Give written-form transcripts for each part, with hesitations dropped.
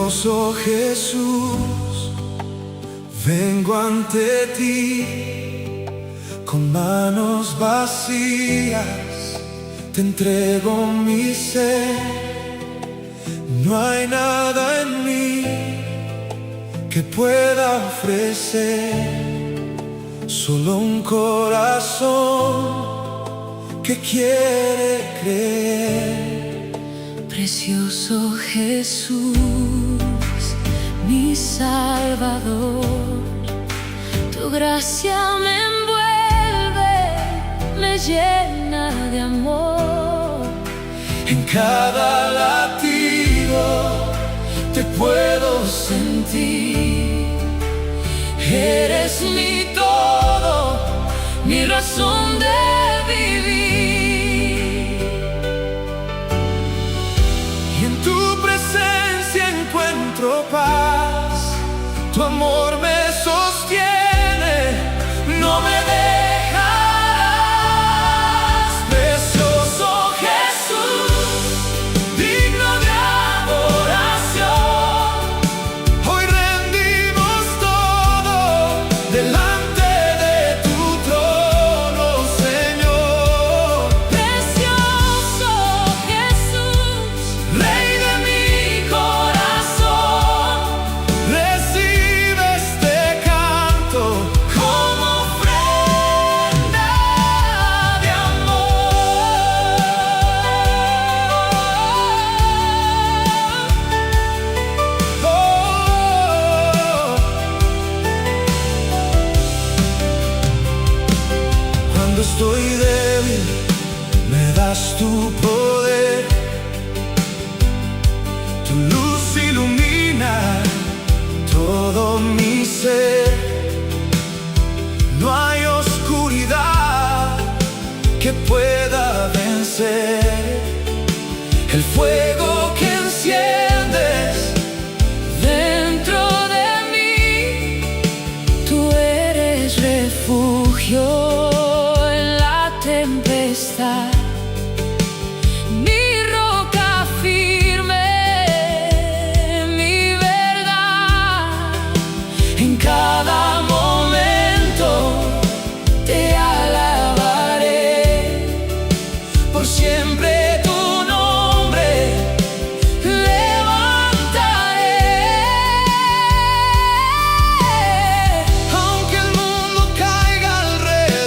Precioso Jesús, vengo ante ti con manos vacías, te entrego mi ser. No hay nada en mí que pueda ofrecer, solo un corazón que quiere creer. Precioso Jesús, mi Salvador, tu gracia me envuelve, me llena de amor. En cada latido te puedo sentir, eres mi todo, mi razón de vivir. Y en tu presencia encuentro paz, tu amor me sostiene, no me dejarás. Precioso Jesús, digno de adoración, hoy rendimos todo delante de tu trono, Señor. Precioso Jesús, Rey de mi corazón, recibe este canto como ofrenda de amor. Oh, cuando estoy débil, me das tu poder, tu luz ilumina todo mi ser. No hay oscuridad que pueda vencer el fuego que enciendes dentro de mí, tú eres refugio en la tempestad, mi roca firme, mi verdad. En cada momento te alabaré, por siempre tu nombre levantaré. Aunque el mundo caiga alrededor,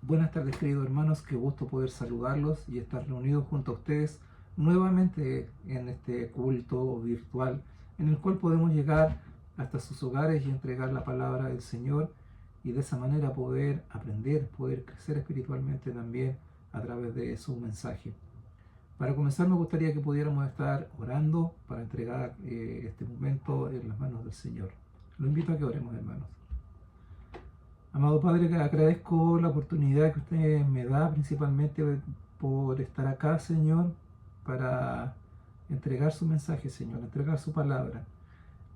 Buenas tardes, queridos hermanos, qué gusto poder saludarlos y estar reunidos junto a ustedes nuevamente en este culto virtual en el cual podemos llegar hasta sus hogares y entregar la palabra del Señor y de esa manera poder aprender, poder crecer espiritualmente también a través de su mensaje. Para comenzar me gustaría que pudiéramos estar orando para entregar este momento en las manos del Señor. Lo invito a que oremos, hermanos. Amado Padre, agradezco la oportunidad que usted me da principalmente por estar acá, Señor, para entregar su mensaje, Señor, entregar su palabra.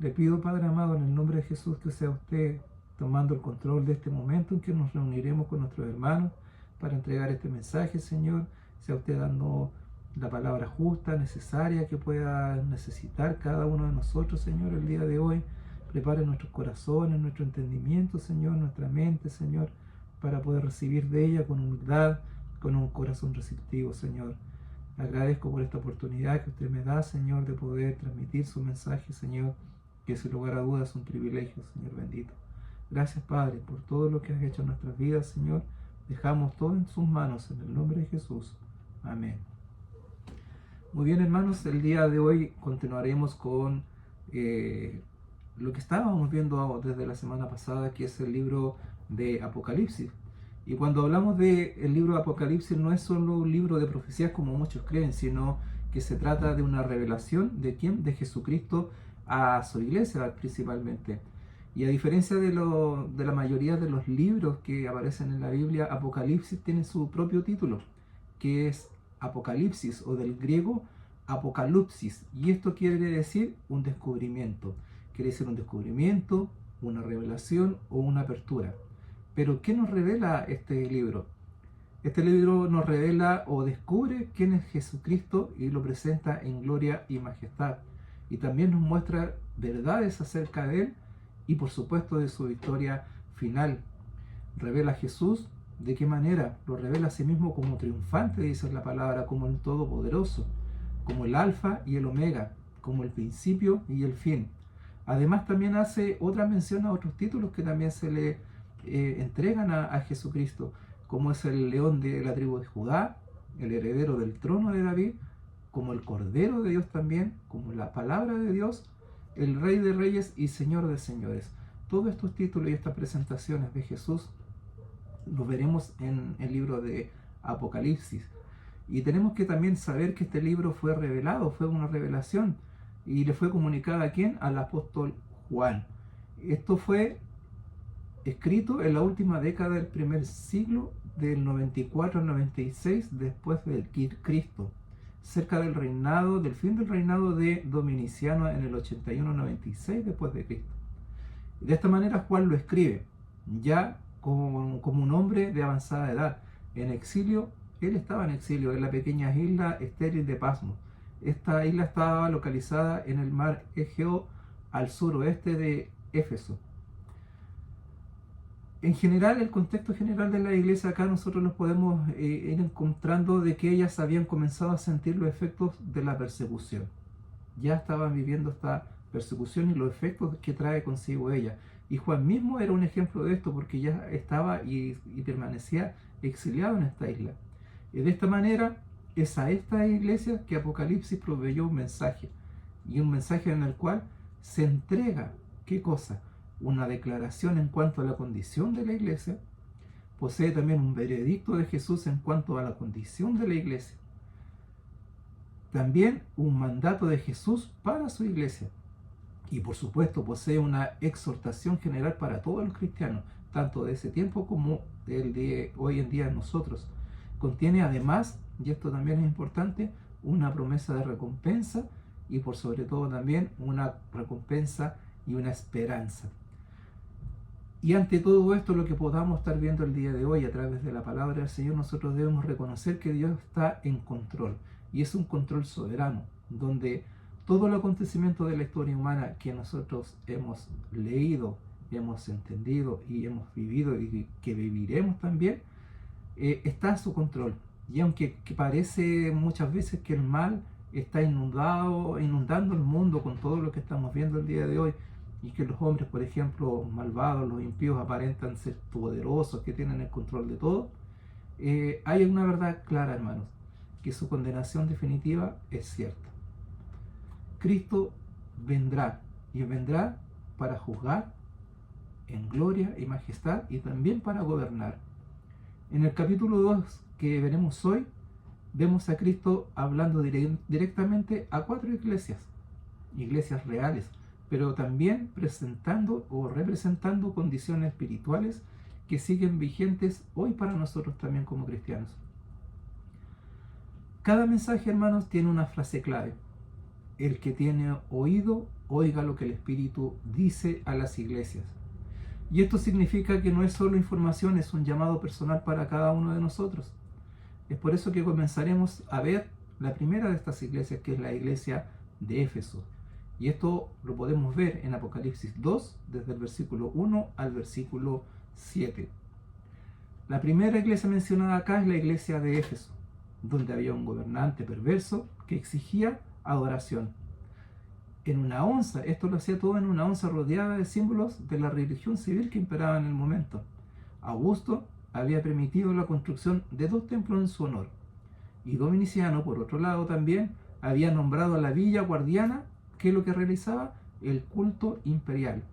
Le pido, Padre amado, en el nombre de Jesús, que sea usted tomando el control de este momento en que nos reuniremos con nuestros hermanos para entregar este mensaje, Señor. Sea usted dando la palabra justa, necesaria, que pueda necesitar cada uno de nosotros, Señor, el día de hoy. Prepare nuestros corazones, nuestro entendimiento, Señor, nuestra mente, Señor, para poder recibir de ella con humildad, con un corazón receptivo, Señor. Agradezco por esta oportunidad que usted me da, Señor, de poder transmitir su mensaje, Señor, que sin lugar a dudas es un privilegio, Señor bendito. Gracias, Padre, por todo lo que has hecho en nuestras vidas, Señor. Dejamos todo en sus manos, en el nombre de Jesús. Amén. Muy bien, hermanos, el día de hoy continuaremos con lo que estábamos viendo desde la semana pasada, que es el libro de Apocalipsis. Y cuando hablamos del libro de Apocalipsis, no es solo un libro de profecías como muchos creen, sino que se trata de una revelación de ¿quién? De Jesucristo a su iglesia principalmente. Y a diferencia de la mayoría de los libros que aparecen en la Biblia, Apocalipsis tiene su propio título, que es Apocalipsis, o del griego Apocalipsis. Y esto quiere decir un descubrimiento. Quiere decir un descubrimiento, una revelación o una apertura. Pero ¿qué nos revela este libro? Este libro nos revela o descubre quién es Jesucristo y lo presenta en gloria y majestad. Y también nos muestra verdades acerca de él y por supuesto de su victoria final. Revela a Jesús, ¿de qué manera? Lo revela a sí mismo como triunfante, dice la palabra, como el Todopoderoso, como el Alfa y el Omega, como el principio y el fin. Además también hace otra mención a otros títulos que también se le entregan a Jesucristo, como es el león de la tribu de Judá, el heredero del trono de David, como el Cordero de Dios también, como la palabra de Dios, el Rey de Reyes y Señor de Señores. Todos estos títulos y estas presentaciones de Jesús los veremos en el libro de Apocalipsis. Y tenemos que también saber que este libro fue revelado, fue una revelación, y le fue comunicada ¿a quién? Al apóstol Juan. Esto fue escrito en la última década del primer siglo, del 94 al 96 después del Cristo, cerca del fin del reinado de Dominiciano en el 81-96 después de Cristo. De esta manera Juan lo escribe, ya como un hombre de avanzada edad, en exilio. Él estaba en exilio en la pequeña isla estéril de Pasmo. Esta isla estaba localizada en el mar Egeo, al suroeste de Éfeso. En general, el contexto general de la iglesia acá nosotros los podemos ir encontrando de que ellas habían comenzado a sentir los efectos de la persecución. Ya estaban viviendo esta persecución y los efectos que trae consigo ella. Y Juan mismo era un ejemplo de esto, porque ya estaba y permanecía exiliado en esta isla. Y de esta manera es a esta iglesia que Apocalipsis proveyó un mensaje, y un mensaje en el cual se entrega, ¿qué cosa? Una declaración en cuanto a la condición de la iglesia. Posee también un veredicto de Jesús en cuanto a la condición de la iglesia. También un mandato de Jesús para su iglesia. Y por supuesto posee una exhortación general para todos los cristianos, tanto de ese tiempo como el de hoy en día nosotros. Contiene además, y esto también es importante, una promesa de recompensa, y por sobre todo también una recompensa y una esperanza. Y ante todo esto, lo que podamos estar viendo el día de hoy a través de la palabra del Señor, nosotros debemos reconocer que Dios está en control, y es un control soberano, donde todo el acontecimiento de la historia humana que nosotros hemos leído, hemos entendido y hemos vivido y que viviremos también, está a su control. Y aunque parece muchas veces que el mal está inundando el mundo con todo lo que estamos viendo el día de hoy, y que los hombres, por ejemplo, malvados, los impíos, aparentan ser poderosos, que tienen el control de todo, hay una verdad clara, hermanos, que su condenación definitiva es cierta. Cristo vendrá, y vendrá para juzgar en gloria y majestad, y también para gobernar. En el capítulo 2 que veremos hoy, vemos a Cristo hablando directamente a 4 iglesias reales, pero también presentando o representando condiciones espirituales que siguen vigentes hoy para nosotros también como cristianos. Cada mensaje, hermanos, tiene una frase clave. El que tiene oído, oiga lo que el Espíritu dice a las iglesias. Y esto significa que no es solo información, es un llamado personal para cada uno de nosotros. Es por eso que comenzaremos a ver la primera de estas iglesias, que es la iglesia de Éfeso. Y esto lo podemos ver en Apocalipsis 2, desde el versículo 1 al versículo 7. La primera iglesia mencionada acá es la iglesia de Éfeso, donde había un gobernante perverso que exigía adoración. En una onza, esto lo hacía todo en una onza rodeada de símbolos de la religión civil que imperaba en el momento. Augusto había permitido la construcción de 2 templos en su honor, y Dominiciano, por otro lado, también había nombrado a la villa guardiana, que es lo que realizaba el culto imperial.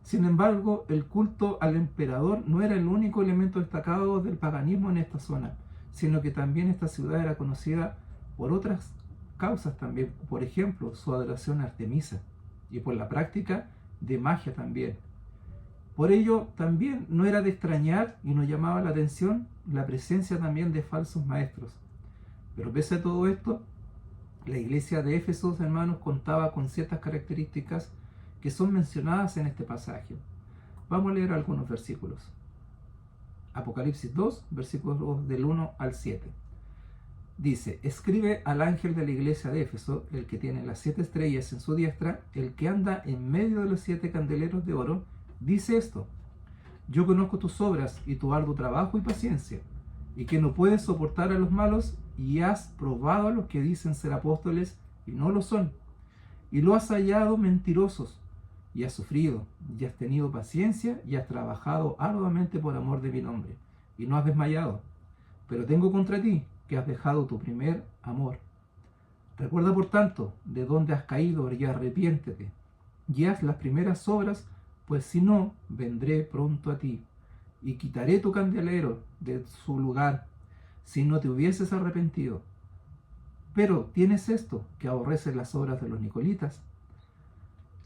Sin embargo, el culto al emperador no era el único elemento destacado del paganismo en esta zona, sino que también esta ciudad era conocida por otras causas también, por ejemplo, su adoración a Artemisa, y por la práctica de magia también. Por ello, también no era de extrañar y nos llamaba la atención la presencia también de falsos maestros. Pero pese a todo esto, la iglesia de Éfeso, hermanos, contaba con ciertas características que son mencionadas en este pasaje. Vamos a leer algunos versículos. Apocalipsis 2, versículos del 1 al 7. Dice: escribe al ángel de la iglesia de Éfeso, el que tiene las 7 estrellas en su diestra, el que anda en medio de los 7 candeleros de oro, dice esto: yo conozco tus obras y tu arduo trabajo y paciencia, y que no puedes soportar a los malos, y has probado a los que dicen ser apóstoles y no lo son, y lo has hallado mentirosos, y has sufrido, y has tenido paciencia, y has trabajado arduamente por amor de mi nombre, y no has desmayado. Pero tengo contra ti que has dejado tu primer amor. Recuerda, por tanto, de dónde has caído, y arrepiéntete, y haz las primeras obras, pues si no, vendré pronto a ti, y quitaré tu candelero de su lugar, si no te hubieses arrepentido. Pero tienes esto, que aborreces las obras de los nicolitas,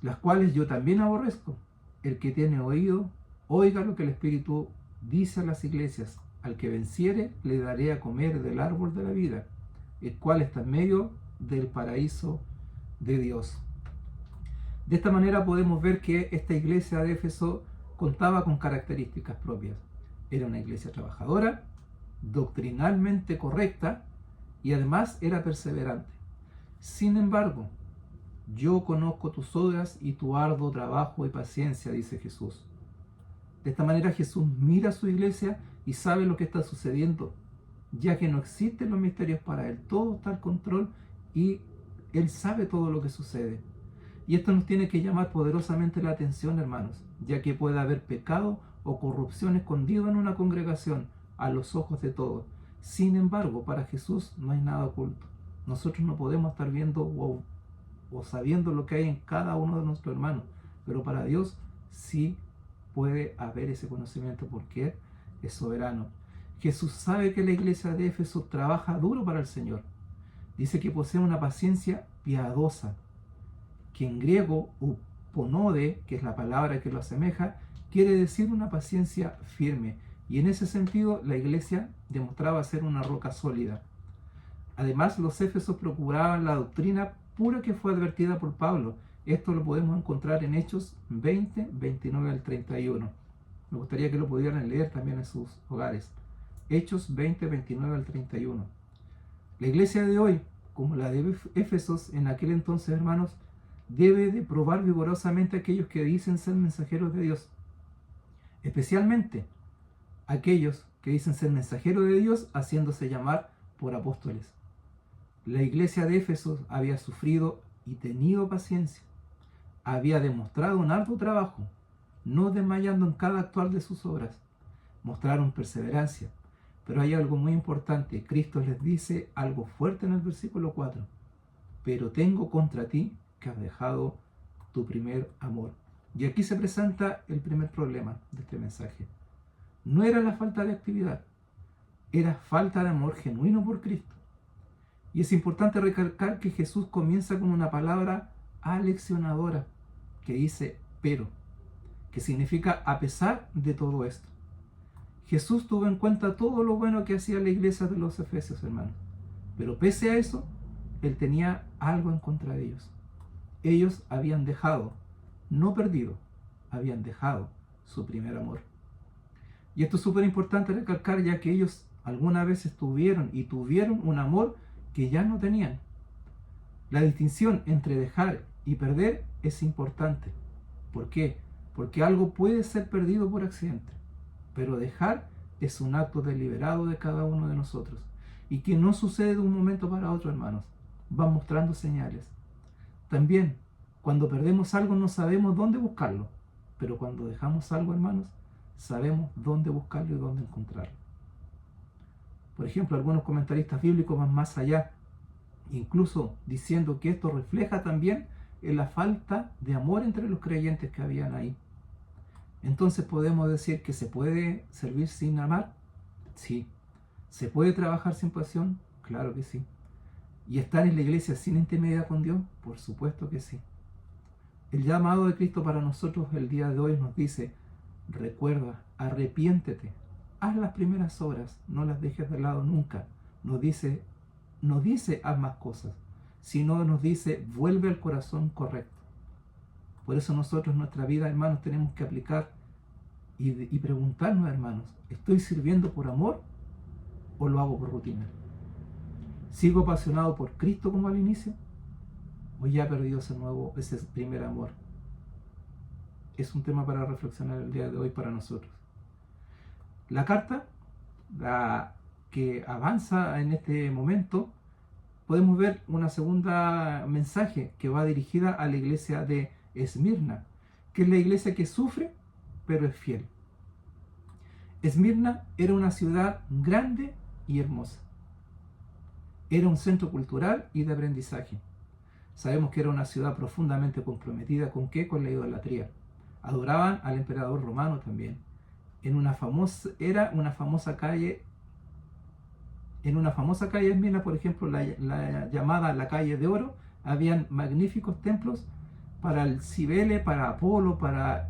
las cuales yo también aborrezco. El que tiene oído, oiga lo que el Espíritu dice a las iglesias. Al que venciere, le daré a comer del árbol de la vida, el cual está en medio del paraíso de Dios. De esta manera podemos ver que esta iglesia de Éfeso contaba con características propias. Era una iglesia trabajadora, doctrinalmente correcta, y además era perseverante. Sin embargo, yo conozco tus obras y tu arduo trabajo y paciencia, dice Jesús. De esta manera Jesús mira a su iglesia y sabe lo que está sucediendo, ya que no existen los misterios para Él. Todo está al control y Él sabe todo lo que sucede. Y esto nos tiene que llamar poderosamente la atención, hermanos, ya que puede haber pecado o corrupción escondido en una congregación a los ojos de todos. Sin embargo, para Jesús no hay nada oculto. Nosotros no podemos estar viendo o sabiendo lo que hay en cada uno de nuestros hermanos, pero para Dios sí puede haber ese conocimiento, porque Él es soberano. Jesús sabe que la iglesia de Éfeso trabaja duro para el Señor. Dice que posee una paciencia piadosa, que en griego uponode, que es la palabra que lo asemeja, quiere decir una paciencia firme, y en ese sentido la iglesia demostraba ser una roca sólida. Además, los éfesos procuraban la doctrina pura que fue advertida por Pablo. Esto lo podemos encontrar en Hechos 20, 29 al 31. Me gustaría que lo pudieran leer también en sus hogares. Hechos 20, 29 al 31. La iglesia de hoy, como la de Éfesos en aquel entonces, hermanos, debe de probar vigorosamente a aquellos que dicen ser mensajeros de Dios, especialmente aquellos que dicen ser mensajeros de Dios haciéndose llamar por apóstoles. La iglesia de Éfeso había sufrido y tenido paciencia. Había demostrado un arduo trabajo, no desmayando en cada actual de sus obras. Mostraron perseverancia. Pero hay algo muy importante. Cristo les dice algo fuerte en el versículo 4. Pero tengo contra ti que has dejado tu primer amor. Y aquí se presenta el primer problema de este mensaje. No era la falta de actividad, era falta de amor genuino por Cristo. Y es importante recalcar que Jesús comienza con una palabra aleccionadora que dice pero, que significa a pesar de todo esto. Jesús tuvo en cuenta todo lo bueno que hacía la iglesia de los Efesios, hermanos. Pero pese a eso, Él tenía algo en contra de ellos. Ellos habían dejado, no perdido, habían dejado su primer amor. Y esto es súper importante recalcar, ya que ellos alguna vez tuvieron un amor que ya no tenían. La distinción entre dejar y perder es importante. ¿Por qué? Porque algo puede ser perdido por accidente, pero dejar es un acto deliberado de cada uno de nosotros, y que no sucede de un momento para otro, hermanos. Va mostrando señales. También, cuando perdemos algo no sabemos dónde buscarlo, pero cuando dejamos algo, hermanos, sabemos dónde buscarlo y dónde encontrarlo. Por ejemplo, algunos comentaristas bíblicos van más allá, incluso diciendo que esto refleja también en la falta de amor entre los creyentes que habían ahí. Entonces podemos decir que se puede servir sin amar. Sí. ¿Se puede trabajar sin pasión? Claro que sí. ¿Y estar en la iglesia sin intimidad con Dios? Por supuesto que sí. El llamado de Cristo para nosotros el día de hoy nos dice: recuerda, arrepiéntete, haz las primeras obras, no las dejes de lado nunca. No dice haz más cosas, sino nos dice vuelve al corazón correcto. Por eso nosotros en nuestra vida, hermanos, tenemos que aplicar y preguntarnos, hermanos, ¿estoy sirviendo por amor o lo hago por rutina? ¿Sigo apasionado por Cristo como al inicio? ¿O ya he perdido ese primer amor? Es un tema para reflexionar el día de hoy para nosotros. La carta, que avanza en este momento, podemos ver una segunda mensaje que va dirigida a la iglesia de Esmirna, que es la iglesia que sufre pero es fiel. Esmirna era una ciudad grande y hermosa. Era un centro cultural y de aprendizaje. Sabemos que era una ciudad profundamente comprometida ¿con qué? Con la idolatría. Adoraban al emperador romano también. En una famosa calle Esmirna, por ejemplo, la llamada la calle de oro, habían magníficos templos para el Cibele, para Apolo, para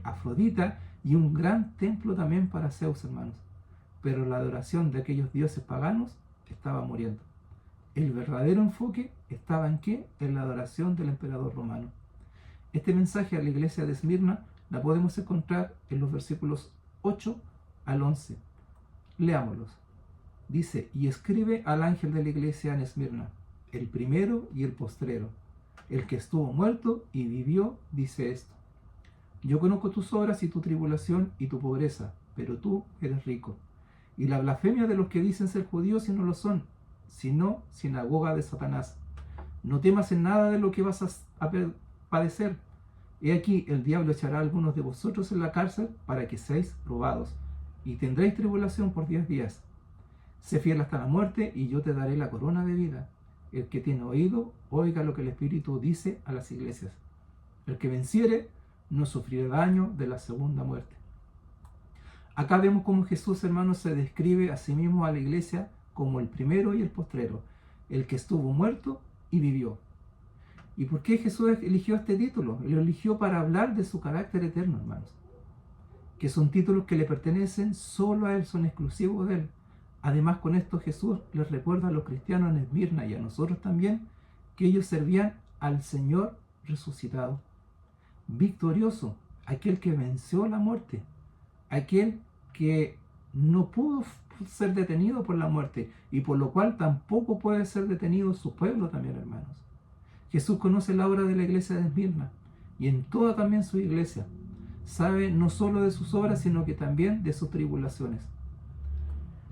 Afrodita, y un gran templo también para Zeus, hermanos. Pero la adoración de aquellos dioses paganos estaba muriendo. El verdadero enfoque estaba ¿en qué? En la adoración del emperador romano. Este mensaje a la iglesia de Esmirna la podemos encontrar en los versículos 8 al 11. Leámoslos. Dice: y escribe al ángel de la iglesia en Esmirna, el primero y el postrero, el que estuvo muerto y vivió, dice esto: yo conozco tus obras y tu tribulación y tu pobreza, pero tú eres rico, y la blasfemia de los que dicen ser judíos y no lo son, sino sinagoga de Satanás. No temas en nada de lo que vas a padecer. He aquí, el diablo echará a algunos de vosotros en la cárcel para que seáis probados, y tendréis tribulación por 10 días. Sé fiel hasta la muerte, y yo te daré la corona de vida. El que tiene oído, oiga lo que el Espíritu dice a las iglesias. El que venciere, no sufrirá daño de la segunda muerte. Acá vemos cómo Jesús, hermanos, se describe a sí mismo a la iglesia como el primero y el postrero, el que estuvo muerto y vivió. ¿Y por qué Jesús eligió este título? Lo eligió para hablar de su carácter eterno, hermanos. Que son títulos que le pertenecen solo a Él, son exclusivos de Él. Además, con esto Jesús les recuerda a los cristianos en Esmirna y a nosotros también que ellos servían al Señor resucitado, victorioso, aquel que venció la muerte, aquel que no pudo ser detenido por la muerte y por lo cual tampoco puede ser detenido su pueblo también, hermanos. Jesús conoce la obra de la iglesia de Esmirna y en toda también su iglesia. Sabe no solo de sus obras, sino que también de sus tribulaciones.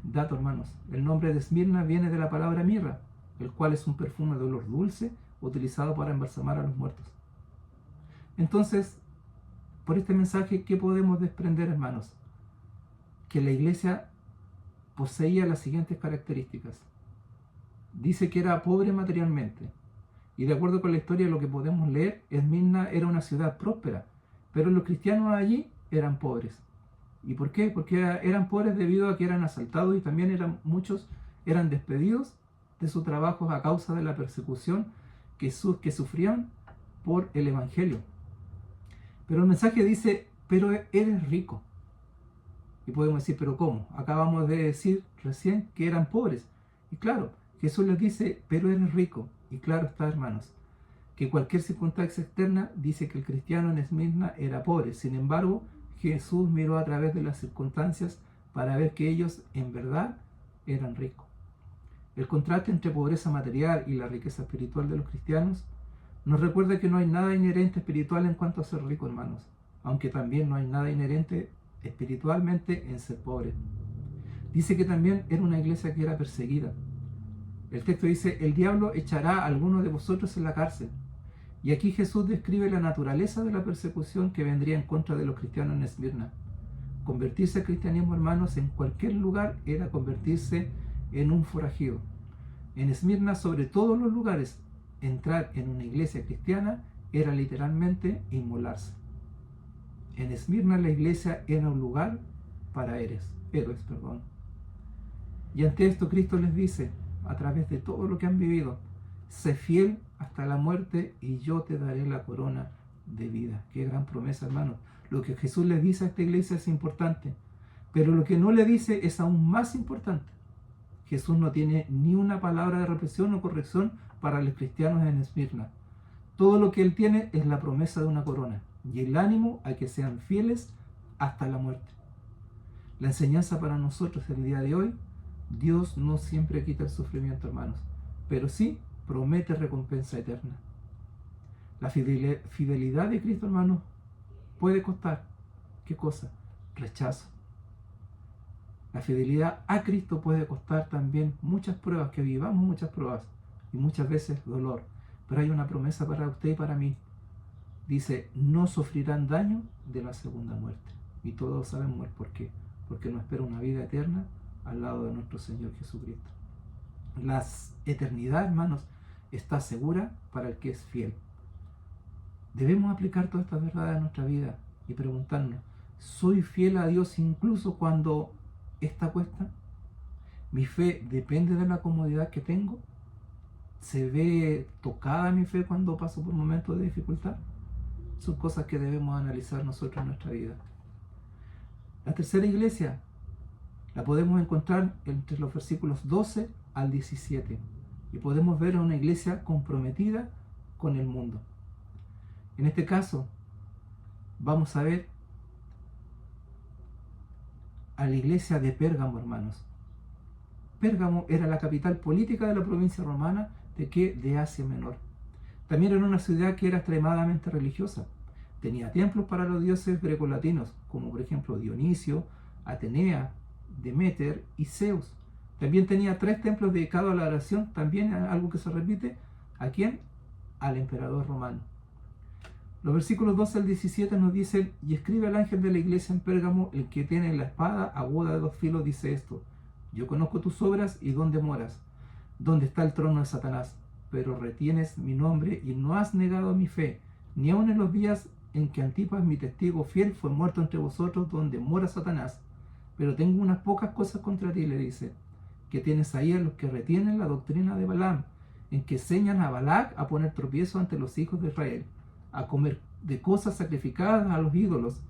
Dato, hermanos, el nombre de Esmirna viene de la palabra mirra, el cual es un perfume de olor dulce utilizado para embalsamar a los muertos. Entonces, por este mensaje, ¿qué podemos desprender, hermanos? Que la iglesia poseía las siguientes características. Dice que era pobre materialmente. Y de acuerdo con la historia, lo que podemos leer, Esmirna era una ciudad próspera, pero los cristianos allí eran pobres. ¿Y por qué? Porque eran pobres debido a que eran asaltados y también muchos eran despedidos de sus trabajos a causa de la persecución que sufrían por el Evangelio. Pero el mensaje dice, pero eres rico. Y podemos decir, ¿pero cómo? Acabamos de decir recién que eran pobres. Y claro, Jesús les dice, pero eres rico. Y claro está, hermanos, que cualquier circunstancia externa dice que el cristiano en Esmirna era pobre. Sin embargo, Jesús miró a través de las circunstancias para ver que ellos en verdad eran ricos. El contraste entre pobreza material y la riqueza espiritual de los cristianos nos recuerda que no hay nada inherente espiritual en cuanto a ser rico, hermanos, aunque también no hay nada inherente espiritualmente en ser pobre. Dice que también era una iglesia que era perseguida. El texto dice, el diablo echará a alguno de vosotros en la cárcel. Y aquí Jesús describe la naturaleza de la persecución que vendría en contra de los cristianos en Esmirna. Convertirse al cristianismo, hermanos, en cualquier lugar era convertirse en un forajido. En Esmirna, sobre todos los lugares, entrar en una iglesia cristiana era literalmente inmolarse. En Esmirna la iglesia era un lugar para héroes. Y ante esto Cristo les dice, a través de todo lo que han vivido, sé fiel hasta la muerte y yo te daré la corona de vida. Qué gran promesa, hermanos. Lo que Jesús le dice a esta iglesia es importante, pero lo que no le dice es aún más importante. Jesús no tiene ni una palabra de represión o corrección para los cristianos en Esmirna. Todo lo que Él tiene es la promesa de una corona y el ánimo a que sean fieles hasta la muerte. La enseñanza para nosotros el día de hoy, Dios no siempre quita el sufrimiento, hermanos, pero sí promete recompensa eterna. La fidelidad de Cristo, hermanos, puede costar, ¿qué cosa? Rechazo. La fidelidad a Cristo puede costar también muchas pruebas, que vivamos muchas pruebas y muchas veces dolor. Pero hay una promesa para usted y para mí. Dice, no sufrirán daño de la segunda muerte. Y todos sabemos el por qué. Porque nos espera una vida eterna al lado de nuestro Señor Jesucristo. La eternidad, hermanos, está segura para el que es fiel. Debemos aplicar todas estas verdades a nuestra vida y preguntarnos, ¿soy fiel a Dios incluso cuando esta cuesta? ¿Mi fe depende de la comodidad que tengo? ¿Se ve tocada mi fe cuando paso por momentos de dificultad? Son cosas que debemos analizar nosotros en nuestra vida. La tercera iglesia la podemos encontrar entre los versículos 12 al 17 y podemos ver a una iglesia comprometida con el mundo. En este caso vamos a ver a la iglesia de Pérgamo, hermanos. Pérgamo era la capital política de la provincia romana de Asia Menor. También era una ciudad que era extremadamente religiosa. Tenía templos para los dioses grecolatinos, como por ejemplo Dionisio, Atenea, Demeter y Zeus. También tenía 3 templos dedicados a la oración, también algo que se repite. ¿A quién? Al emperador romano. Los versículos 12 al 17 nos dicen, y escribe al ángel de la iglesia en Pérgamo, el que tiene la espada aguda de 2 filos, dice esto: yo conozco tus obras y dónde moras, dónde está el trono de Satanás, pero retienes mi nombre y no has negado mi fe, ni aun en los días en que Antipas, mi testigo fiel, fue muerto entre vosotros, donde mora Satanás. Pero tengo unas pocas cosas contra ti, le dice, que tienes ahí a los que retienen la doctrina de Balaam, en que enseñan a Balac a poner tropiezo ante los hijos de Israel, a comer de cosas sacrificadas a los ídolos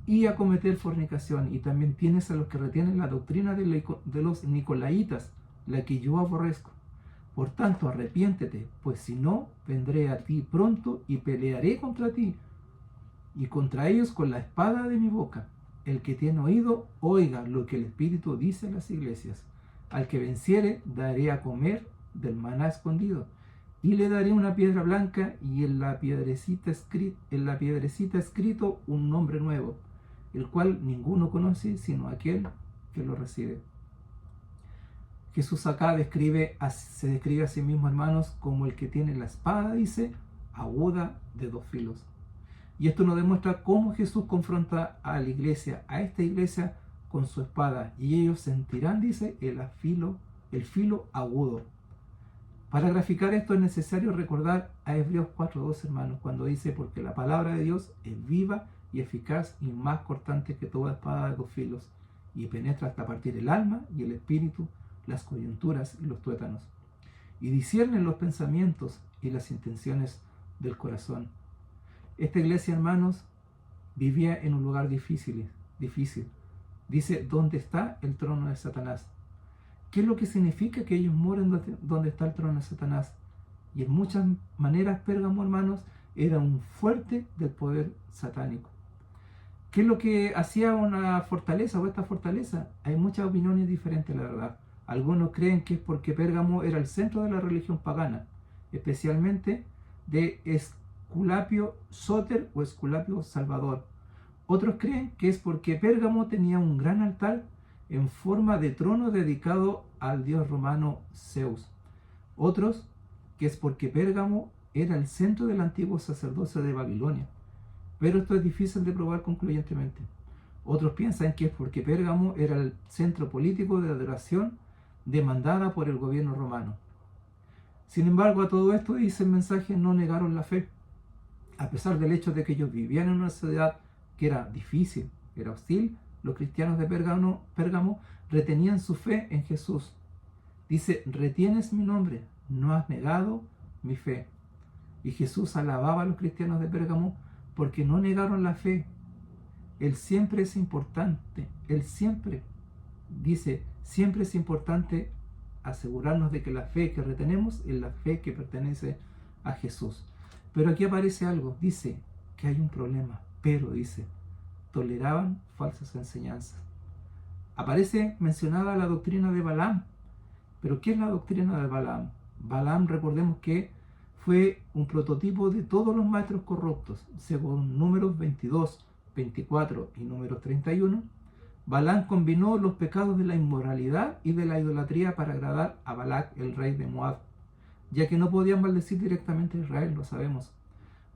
y a cometer fornicación. Y también tienes a los que retienen la doctrina de los nicolaitas, la que yo aborrezco. Por tanto, arrepiéntete, pues si no, vendré a ti pronto y pelearé contra ti y contra ellos con la espada de mi boca. El que tiene oído, oiga lo que el Espíritu dice a las iglesias. Al que venciere, daré a comer del maná escondido, y le daré una piedra blanca, y en la piedrecita escrito un nombre nuevo, el cual ninguno conoce sino aquel que lo recibe. Jesús acá se describe a sí mismo, hermanos, como el que tiene la espada, dice, aguda de dos filos. Y esto nos demuestra cómo Jesús confronta a la iglesia, a esta iglesia, con su espada. Y ellos sentirán, dice, el filo agudo. Para graficar esto es necesario recordar a Hebreos 4:2, hermanos, cuando dice, porque la palabra de Dios es viva y eficaz y más cortante que toda espada de dos filos, y penetra hasta partir el alma y el espíritu, las coyunturas y los tuétanos, y discierne los pensamientos y las intenciones del corazón. Esta iglesia, hermanos, vivía en un lugar difícil. Dice, ¿dónde está el trono de Satanás? ¿Qué es lo que significa que ellos mueren donde está el trono de Satanás? Y en muchas maneras Pérgamo, hermanos, era un fuerte del poder satánico. ¿Qué es lo que hacía una fortaleza o esta fortaleza? Hay muchas opiniones diferentes, la verdad. Algunos creen que es porque Pérgamo era el centro de la religión pagana, especialmente de Esculapio Sóter o Esculapio Salvador. Otros creen que es porque Pérgamo tenía un gran altar en forma de trono dedicado al dios romano Zeus. Otros que es porque Pérgamo era el centro del antiguo sacerdocio de Babilonia. Pero esto es difícil de probar concluyentemente. Otros piensan que es porque Pérgamo era el centro político de adoración demandada por el gobierno romano. Sin embargo, a todo esto, dice el mensaje, no negaron la fe. A pesar del hecho de que ellos vivían en una sociedad que era difícil, era hostil, los cristianos de Pérgamo retenían su fe en Jesús. Dice, retienes mi nombre, no has negado mi fe. Y Jesús alababa a los cristianos de Pérgamo porque no negaron la fe. Él siempre es importante, siempre es importante asegurarnos de que la fe que retenemos es la fe que pertenece a Jesús. Pero aquí aparece algo, dice que hay un problema, pero dice, toleraban falsas enseñanzas. Aparece mencionada la doctrina de Balaam, pero ¿qué es la doctrina de Balaam? Balaam, recordemos que fue un prototipo de todos los maestros corruptos, según Números 22, 24 y Números 31. Balaam combinó los pecados de la inmoralidad y de la idolatría para agradar a Balac, el rey de Moab, ya que no podían maldecir directamente a Israel, lo sabemos.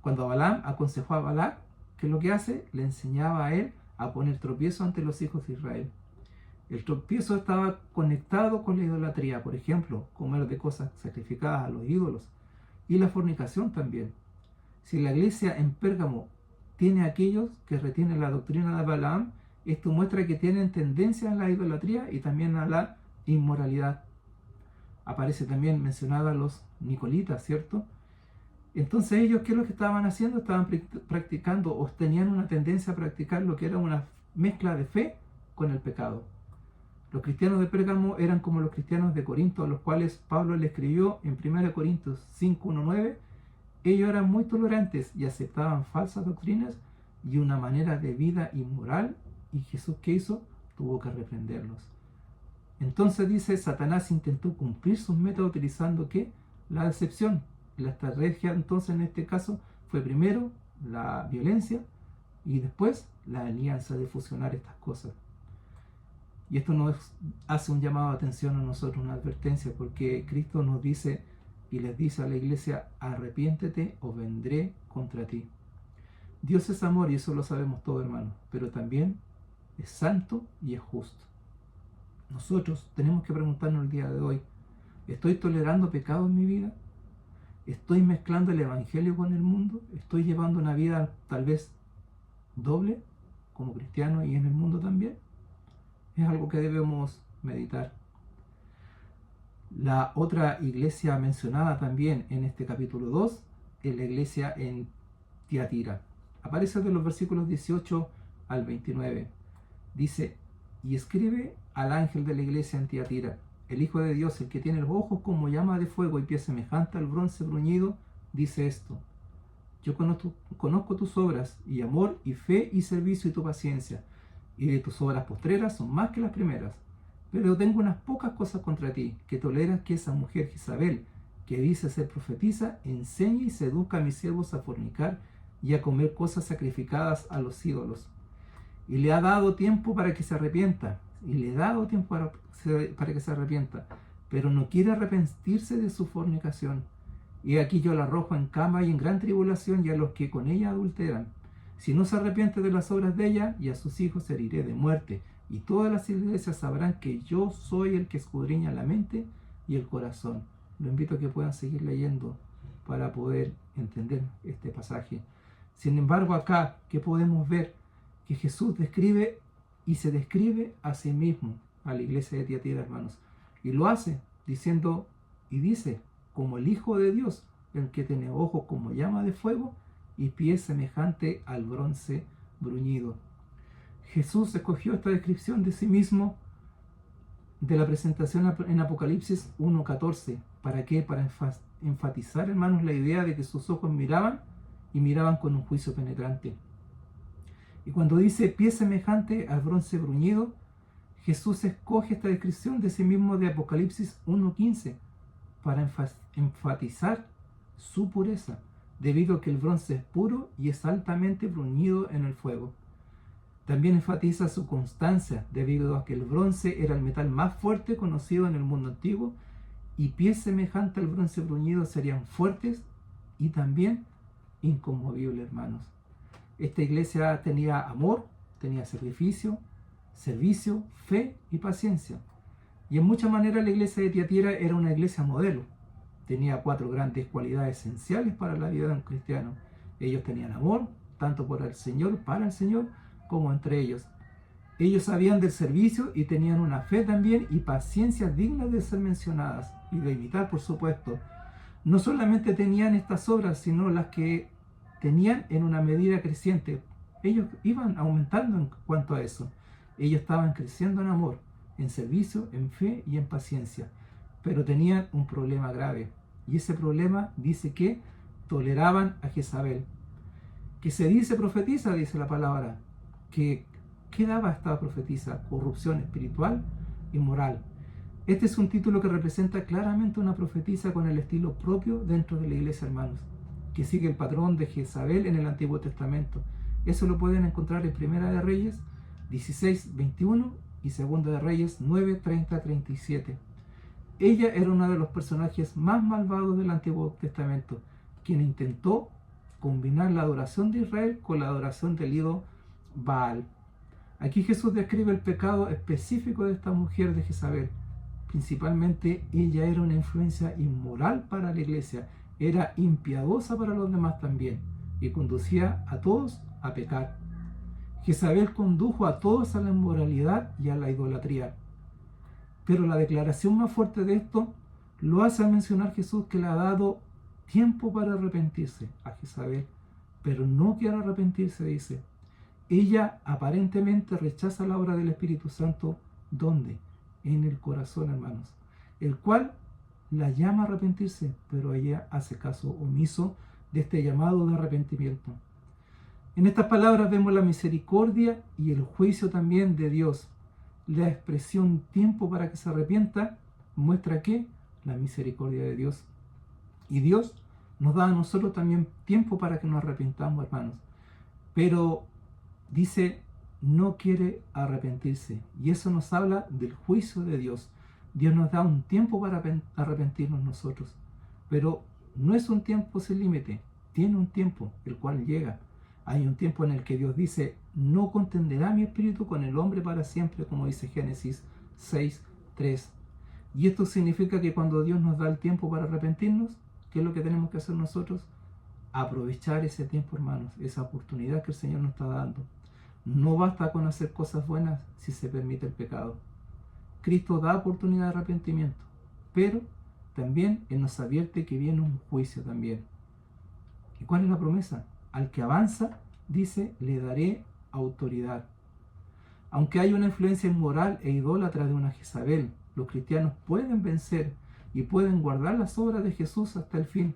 Cuando Balaam aconsejó a Balac, ¿qué es lo que hace? Le enseñaba a él a poner tropiezo ante los hijos de Israel. El tropiezo estaba conectado con la idolatría, por ejemplo, comer de cosas sacrificadas a los ídolos, y la fornicación también. Si la iglesia en Pérgamo tiene a aquellos que retienen la doctrina de Balaam, esto muestra que tienen tendencia a la idolatría y también a la inmoralidad. Aparece también mencionada los nicolitas, ¿cierto? Entonces ellos, ¿qué es lo que estaban haciendo? Estaban practicando o tenían una tendencia a practicar lo que era una mezcla de fe con el pecado. Los cristianos de Pérgamo eran como los cristianos de Corinto, a los cuales Pablo le escribió en 1 Corintios 5:1-9. Ellos eran muy tolerantes y aceptaban falsas doctrinas y una manera de vida inmoral, y Jesús, ¿qué hizo? Tuvo que reprenderlos. Entonces dice, Satanás intentó cumplir sus metas utilizando ¿qué? La decepción. La estrategia entonces en este caso fue primero la violencia y después la alianza de fusionar estas cosas. Y esto nos hace un llamado de atención a nosotros, una advertencia, porque Cristo nos dice y les dice a la iglesia, arrepiéntete o vendré contra ti. Dios es amor y eso lo sabemos todos, hermanos, pero también es santo y es justo. Nosotros tenemos que preguntarnos el día de hoy, ¿estoy tolerando pecado en mi vida? ¿Estoy mezclando el evangelio con el mundo? ¿Estoy llevando una vida tal vez doble como cristiano y en el mundo también? Es algo que debemos meditar. La otra iglesia mencionada también en este capítulo 2 es la iglesia en Tiatira. Aparece de los versículos 18 al 29. Dice, y escribe al ángel de la iglesia en Tiatira, el Hijo de Dios, el que tiene los ojos como llama de fuego y pies semejante al bronce bruñido, dice esto: yo conozco tus obras, y amor, y fe, y servicio, y tu paciencia, y de tus obras postreras son más que las primeras. Pero tengo unas pocas cosas contra ti, que toleras que esa mujer Jezabel, que dice ser profetisa, enseñe y seduzca a mis siervos a fornicar y a comer cosas sacrificadas a los ídolos. Y le ha dado tiempo para que se arrepienta, pero no quiere arrepentirse de su fornicación. Y aquí yo la arrojo en cama y en gran tribulación, y a los que con ella adulteran. Si no se arrepiente de las obras de ella, y a sus hijos heriré de muerte. Y todas las iglesias sabrán que yo soy el que escudriña la mente y el corazón. Lo invito a que puedan seguir leyendo para poder entender este pasaje. Sin embargo, acá, ¿qué podemos ver? Que Jesús describe y se describe a sí mismo, a la iglesia de Tiatira, hermanos. Y lo hace diciendo, y dice, como el Hijo de Dios, el que tiene ojos como llama de fuego y pies semejante al bronce bruñido. Jesús escogió esta descripción de sí mismo de la presentación en Apocalipsis 1:14. ¿Para qué? Para enfatizar, hermanos, la idea de que sus ojos miraban y miraban con un juicio penetrante. Y cuando dice pie semejante al bronce bruñido, Jesús escoge esta descripción de sí mismo de Apocalipsis 1:15 para enfatizar su pureza, debido a que el bronce es puro y es altamente bruñido en el fuego. También enfatiza su constancia, debido a que el bronce era el metal más fuerte conocido en el mundo antiguo, y pies semejantes al bronce bruñido serían fuertes y también inconmovibles, hermanos. Esta iglesia tenía amor, tenía sacrificio, servicio, fe y paciencia. Y en muchas maneras la iglesia de Tiatira era una iglesia modelo. Tenía 4 grandes cualidades esenciales para la vida de un cristiano. Ellos tenían amor, tanto por el Señor, para el Señor, como entre ellos. Ellos sabían del servicio y tenían una fe también y paciencia dignas de ser mencionadas y de imitar, por supuesto. No solamente tenían estas obras, sino las que tenían en una medida creciente. Ellos iban aumentando en cuanto a eso. Ellos estaban creciendo en amor, en servicio, en fe y en paciencia. Pero tenían un problema grave. Y ese problema dice que toleraban a Jezabel. Que se dice profetiza, dice la palabra. ¿Qué daba esta profetisa? Corrupción espiritual y moral. Este es un título que representa claramente una profetisa con el estilo propio dentro de la iglesia, hermanos, que sigue el patrón de Jezabel en el Antiguo Testamento. Eso lo pueden encontrar en Primera de Reyes 16:21 y Segunda de Reyes 9:30-37. Ella era uno de los personajes más malvados del Antiguo Testamento, quien intentó combinar la adoración de Israel con la adoración del ídolo Baal. Aquí Jesús describe el pecado específico de esta mujer de Jezabel. Principalmente ella era una influencia inmoral para la iglesia, era impiadosa para los demás también, y conducía a todos a pecar. Jezabel condujo a todos a la inmoralidad y a la idolatría. Pero la declaración más fuerte de esto lo hace al mencionar Jesús que le ha dado tiempo para arrepentirse a Jezabel, pero no quiere arrepentirse, dice. Ella aparentemente rechaza la obra del Espíritu Santo, ¿dónde? En el corazón, hermanos, el cual la llama a arrepentirse, pero ella hace caso omiso de este llamado de arrepentimiento. En estas palabras vemos la misericordia y el juicio también de Dios. La expresión tiempo para que se arrepienta muestra que la misericordia de Dios. Y Dios nos da a nosotros también tiempo para que nos arrepintamos, hermanos. Pero dice, no quiere arrepentirse. Y eso nos habla del juicio de Dios. Dios nos da un tiempo para arrepentirnos nosotros. Pero no es un tiempo sin límite. Tiene un tiempo, el cual llega. Hay un tiempo en el que Dios dice, no contenderá mi espíritu con el hombre para siempre, como dice Génesis 6:3. Y esto significa que cuando Dios nos da el tiempo para arrepentirnos, ¿qué es lo que tenemos que hacer nosotros? Aprovechar ese tiempo, hermanos, esa oportunidad que el Señor nos está dando. No basta con hacer cosas buenas si se permite el pecado. Cristo da oportunidad de arrepentimiento, pero también Él nos advierte que viene un juicio también. ¿Y cuál es la promesa? Al que avanza, dice, le daré autoridad. Aunque hay una influencia inmoral e idólatra de una Jezabel, los cristianos pueden vencer y pueden guardar las obras de Jesús hasta el fin.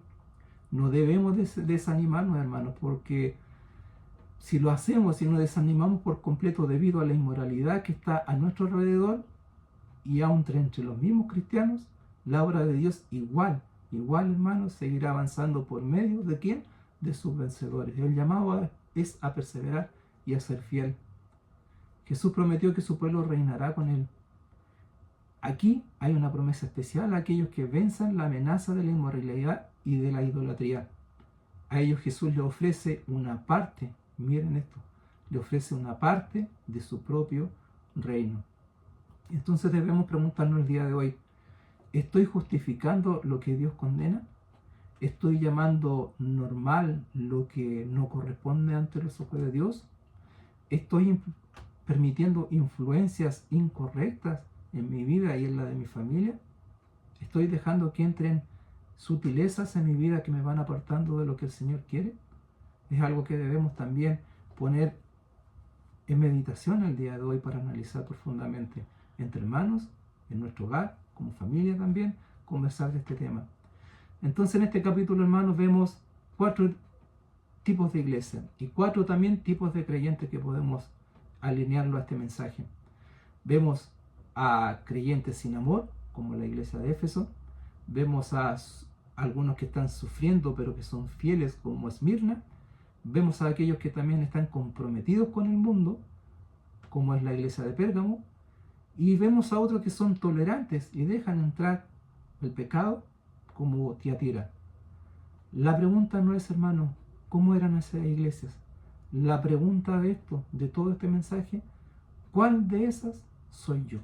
No debemos desanimarnos, hermanos, porque si lo hacemos y nos desanimamos por completo debido a la inmoralidad que está a nuestro alrededor y aún entre los mismos cristianos, la obra de Dios igual, hermanos, seguirá avanzando por medio de ¿quién? De sus vencedores. El llamado es a perseverar y a ser fiel. Jesús prometió que su pueblo reinará con él. Aquí hay una promesa especial a aquellos que venzan la amenaza de la inmoralidad y de la idolatría. A ellos Jesús le ofrece una parte, miren esto, le ofrece una parte de su propio reino. Entonces debemos preguntarnos el día de hoy, ¿estoy justificando lo que Dios condena? ¿Estoy llamando normal lo que no corresponde ante los ojos de Dios? ¿Estoy permitiendo influencias incorrectas en mi vida y en la de mi familia? ¿Estoy dejando que entren sutilezas en mi vida que me van apartando de lo que el Señor quiere? Es algo que debemos también poner en meditación el día de hoy para analizar profundamente entre hermanos, en nuestro hogar, como familia también, conversar de este tema. Entonces en este capítulo, hermanos, vemos 4 tipos de iglesia y 4 también tipos de creyentes que podemos alinearlo a este mensaje. Vemos a creyentes sin amor, como la iglesia de Éfeso. Vemos a algunos que están sufriendo pero que son fieles, como Esmirna. Vemos a aquellos que también están comprometidos con el mundo, como es la iglesia de Pérgamo. Y vemos a otros que son tolerantes y dejan entrar el pecado, como Tiatira. La pregunta no es, hermano, ¿cómo eran esas iglesias? La pregunta de esto, de todo este mensaje, ¿cuál de esas soy yo?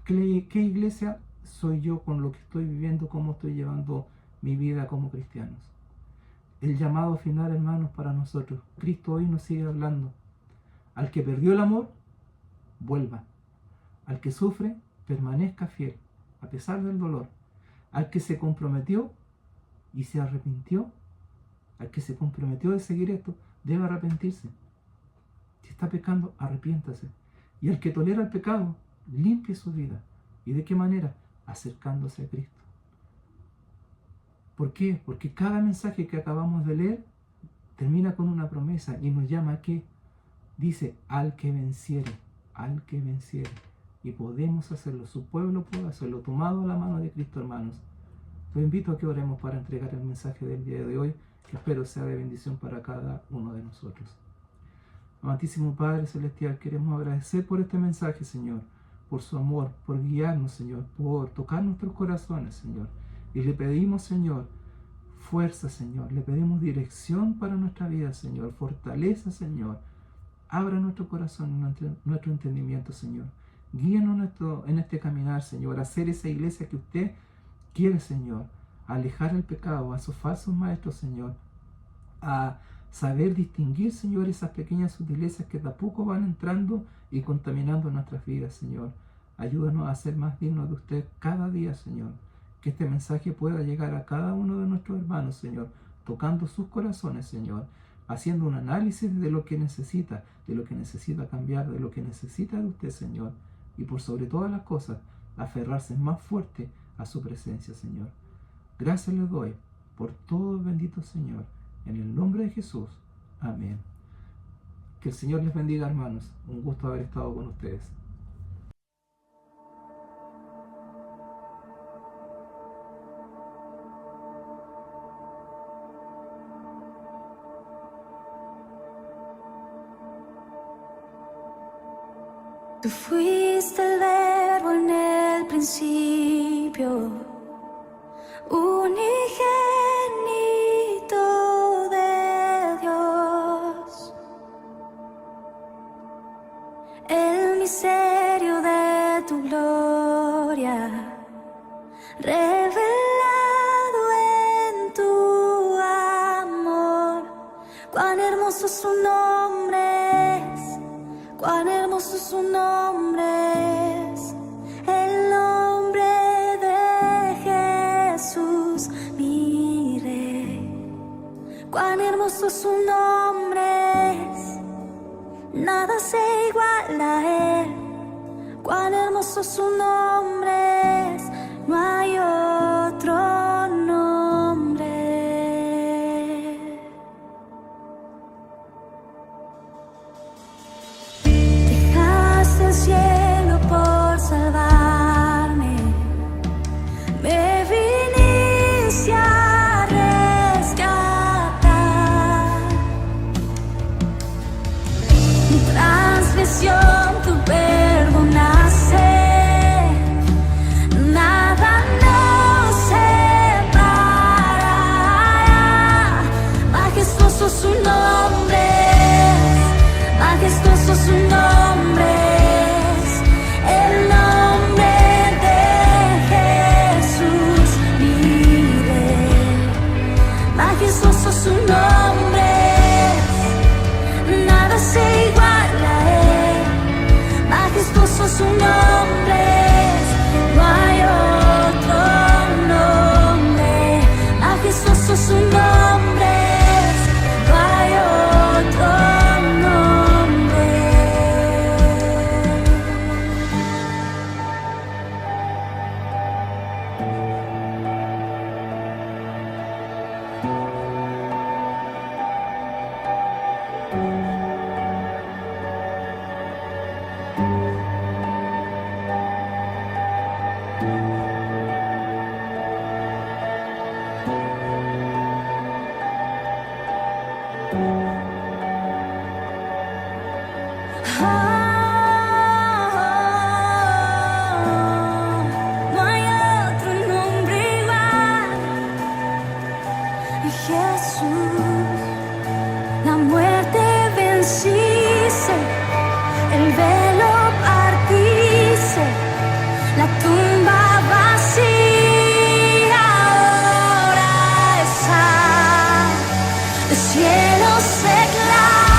¿Qué iglesia soy yo con lo que estoy viviendo? ¿Cómo estoy llevando mi vida como cristianos? El llamado final, hermanos, para nosotros. Cristo hoy nos sigue hablando. Al que perdió el amor, vuelva. Al que sufre, permanezca fiel, a pesar del dolor. Al que se comprometió y se arrepintió, al que se comprometió de seguir esto, debe arrepentirse. Si está pecando, arrepiéntase. Y al que tolera el pecado, limpie su vida. ¿Y de qué manera? Acercándose a Cristo. ¿Por qué? Porque cada mensaje que acabamos de leer termina con una promesa y nos llama a qué. Dice, al que venciere, al que venciere. Y podemos hacerlo, su pueblo puede hacerlo, tomado a la mano de Cristo, hermanos. Los invito a que oremos para entregar el mensaje del día de hoy, que espero sea de bendición para cada uno de nosotros. Amantísimo Padre Celestial, queremos agradecer por este mensaje, Señor, por su amor, por guiarnos, Señor, por tocar nuestros corazones, Señor. Y le pedimos, Señor, fuerza, Señor, le pedimos dirección para nuestra vida, Señor, fortaleza, Señor. Abra nuestro corazón, nuestro entendimiento, Señor. Guíenos en este caminar, Señor, a hacer esa iglesia que usted quiere, Señor, a alejar el pecado, a esos falsos maestros, Señor, a saber distinguir, Señor, esas pequeñas sutilezas que de a poco van entrando y contaminando nuestras vidas, Señor. Ayúdanos a ser más dignos de usted cada día, Señor. Que este mensaje pueda llegar a cada uno de nuestros hermanos, Señor, tocando sus corazones, Señor, haciendo un análisis de lo que necesita cambiar, de lo que necesita de usted, Señor. Y por sobre todas las cosas, aferrarse más fuerte a su presencia, Señor. Gracias les doy por todo, bendito Señor, en el nombre de Jesús. Amén. Que el Señor les bendiga, hermanos. Un gusto haber estado con ustedes. Tú fuiste el verbo en el principio, unigénito de Dios, el misterio de tu gloria, revelado en tu amor. Cuán hermoso su nombre es, cuán hermoso su nombre es, el nombre de Jesús, mi Rey. Cuán hermoso su nombre es, nada se iguala a él. Cuán hermoso su nombre es, no hay otro nombre. Dejaste el cielo por salvarme, me viniste a rescatar. Mi transgresión tú perdonaste, No hay otro nombre igual. Jesús, la muerte venciste, el velo partiste, la tumba vacía ahora está, el cielo se clama.